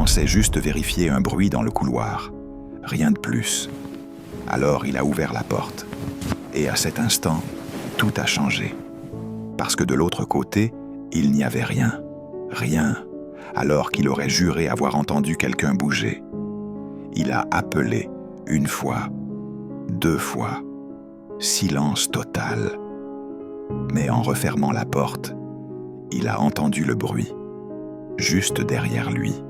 pensait juste vérifier un bruit dans le couloir. Rien de plus. Alors il a ouvert la porte. Et à cet instant, tout a changé. Parce que de l'autre côté, il n'y avait rien. Rien. Alors qu'il aurait juré avoir entendu quelqu'un bouger. Il a appelé 1 fois, 2 fois. Silence total. Mais en refermant la porte, il a entendu le bruit, juste derrière lui.